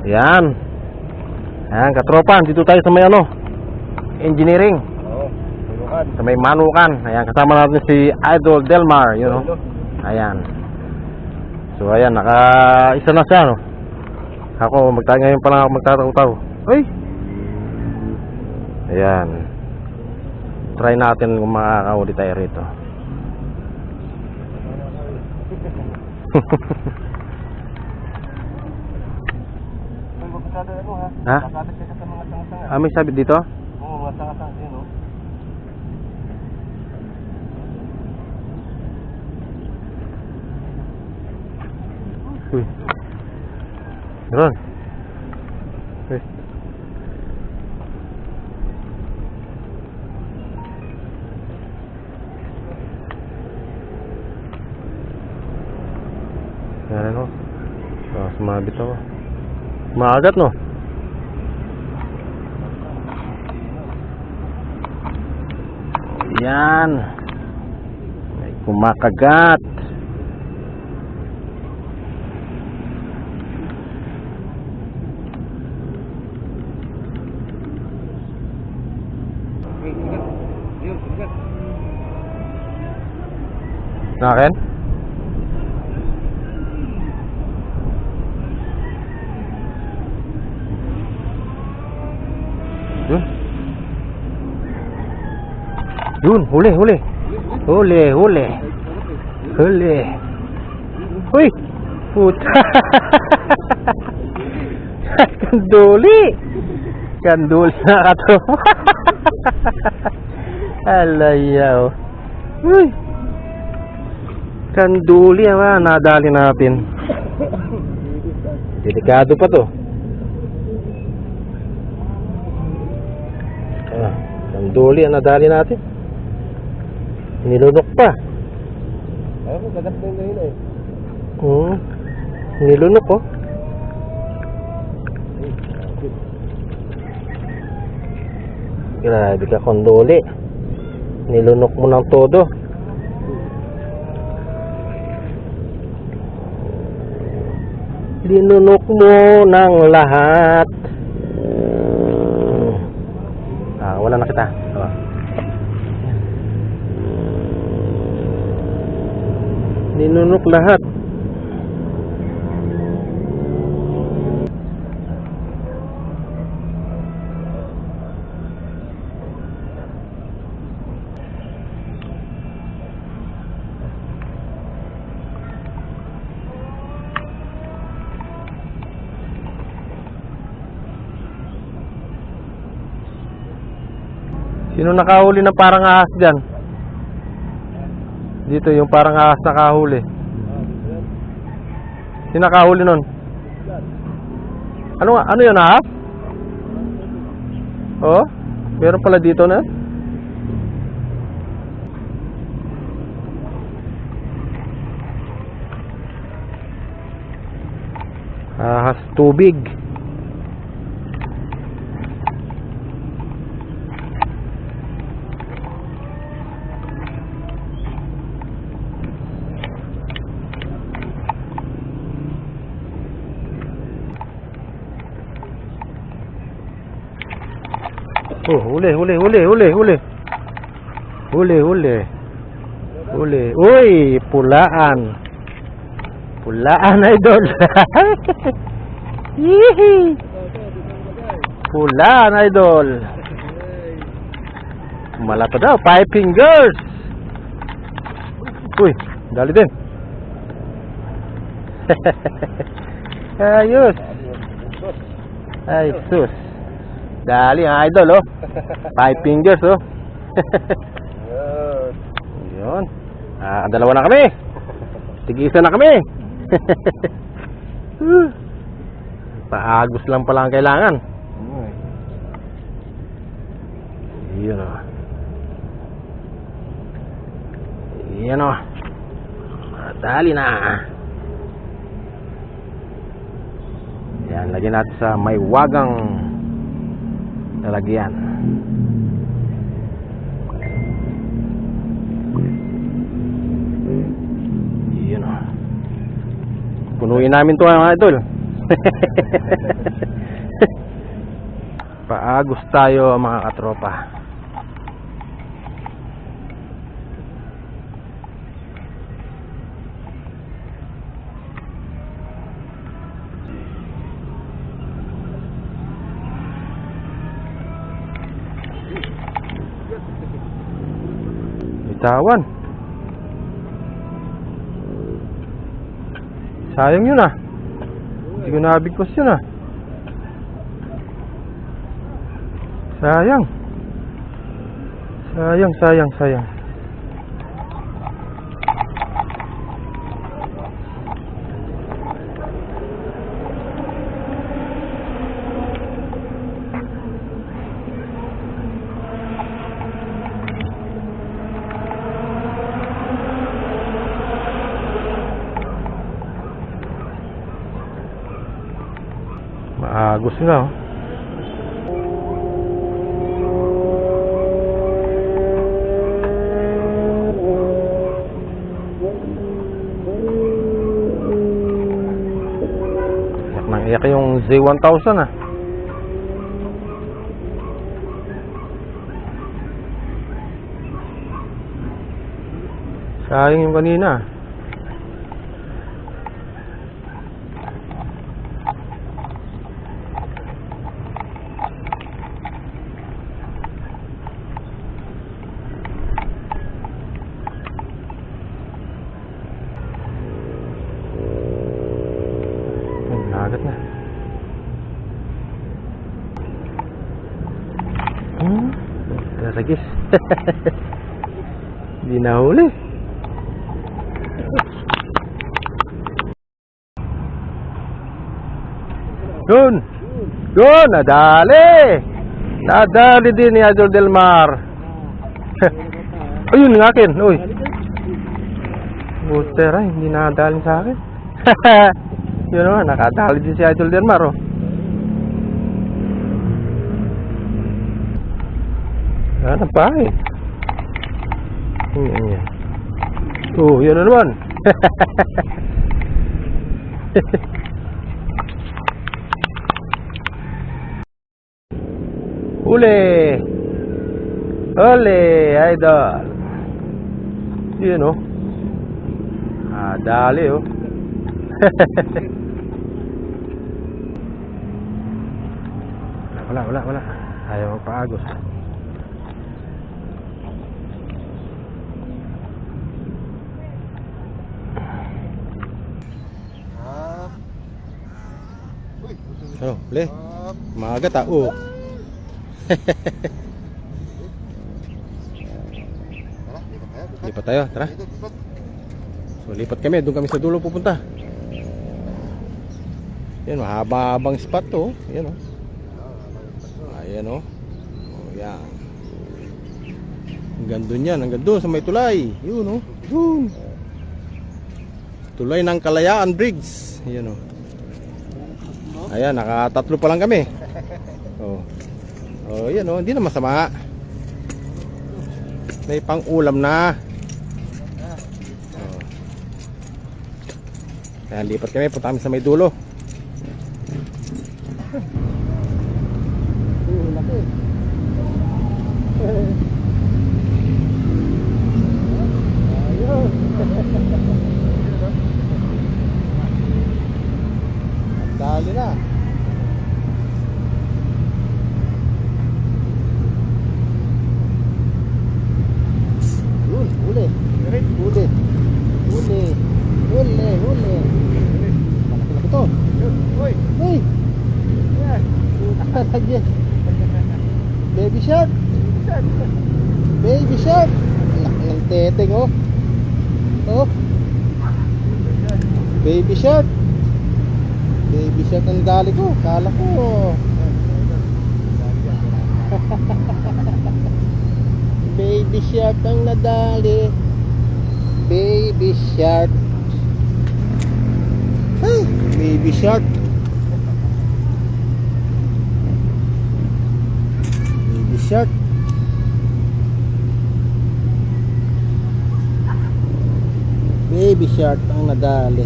Yan. Ayan, katropa, dito tayo sa may engineering. Oo, tulungan. Sa may Manukan. Ayan, kasama natin si Idol Delmar, Ayan. So ayan, isa na siya, no. Ako ngayon pa lang ako magtataw-taw. Ay. Ayan. Try natin kung makakahuli tayo rito. Ha? May sabit dito? Oo, mga sanga-sanga yun, no? Uy. Meron. Uy. Meron, no? Sumabit ako. Maagat, no? Yan. May kumakagat. Sa akin? Yun, huli. Huli. Uy! Puta! Kanduli na katropa. Alayaw. Uy! Kanduli, nadali natin. Delikado pa to. Kanduli ang nadali natin. Nilunok pa. Ayun, gagat na yun ngayon eh. Nilunok, oh. Grabe ka, kanduli. Nilunok mo ng todo. Linunok mo ng lahat. Wala na kita. Ninunok lahat. Sino nakahuli ng parang ahas dyan? Dito yung parang ahas nakahuli. Sino nakahuli nun? Ano yun, ahas? Oh, meron pala dito na. Ahas tubig. Oh, huli. Uy, pulaan. Pulaan, idol. Hihi. Pulaan, idol. Malata daw, 5 fingers. Uy, dali din. Ayos. Ay, sus. Dali ang idol, oh. 5 fingers, oh. Yun. Dalawa na kami. Tig-isa na kami. Paagos lang pala ang kailangan. Yun, oh. Yan, oh. Dali na. Yan, lagyan natin sa may wagang lalagyan. Yun, oh. Punuin namin to, mga idol. Paagos tayo mga katropa. Bitawan. Sayang yun ah. Hindi ko nabigkos yun ah. Sayang. Sayang. Maagos nga oh. Iyak yung Z1000 ah. Sayang yung kanina. Nagat na. Taragis. Hindi nahuli. Yun, nadali din ni Idol Delmar. Ayun ng akin, uy. Buter ay, hindi nakadali sa akin. Yun naman, nakadali din si Idol Delmar oh. Ano pa eh. Yan. Oh, yun na naman. Ole, Idol. Yun oh. Dali oh. Wala. Ayaw magpaagos. Oh, le. Maaga ta. Oh. Lipat tayo, tara. So lipat kami, doon kami sa dulo pupunta. Yan, mahaba-habang spot to. Yan oh. Ayan oh. Oh, yan. Hanggang doon yan, hanggang doon sa may tulay. Yun oh. Doon. Tulay ng Kalayaan Bridge. Yan oh. Ayan, nakatatlo pa lang kami. Oh. Oh, yan oh, hindi na masama. May pang-ulam na. Oh. Ayan, lipat kami, punta kami sa may dulo. Dali na. Huli. Malaki-laki to. Hoy. Baby shark. Laki ng teteng oh. Oh. Baby shark ang dali ko. Kala ko baby shark ang nadali. Baby shark. Ay, baby shark. Baby shark. Baby shark ang nadali.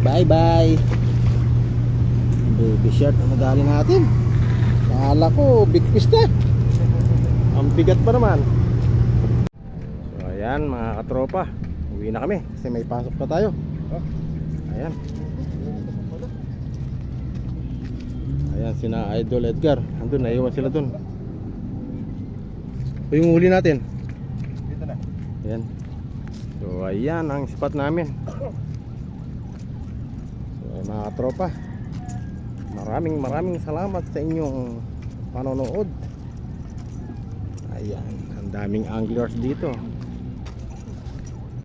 Bye bye. Baby shark ang nadali natin. Kala ko big fish na. Ang bigat pa naman. So ayan mga katropa, uwi na kami kasi may pasok pa tayo. Ayan. Ayan sina Idol Edgar. Andun, naiwan sila dun. O yung huli natin. Dito na. Ayan. So ayan ang spot namin. So ayan, mga katropa, maraming salamat sa inyong panonood. Ayan, ang daming anglers dito.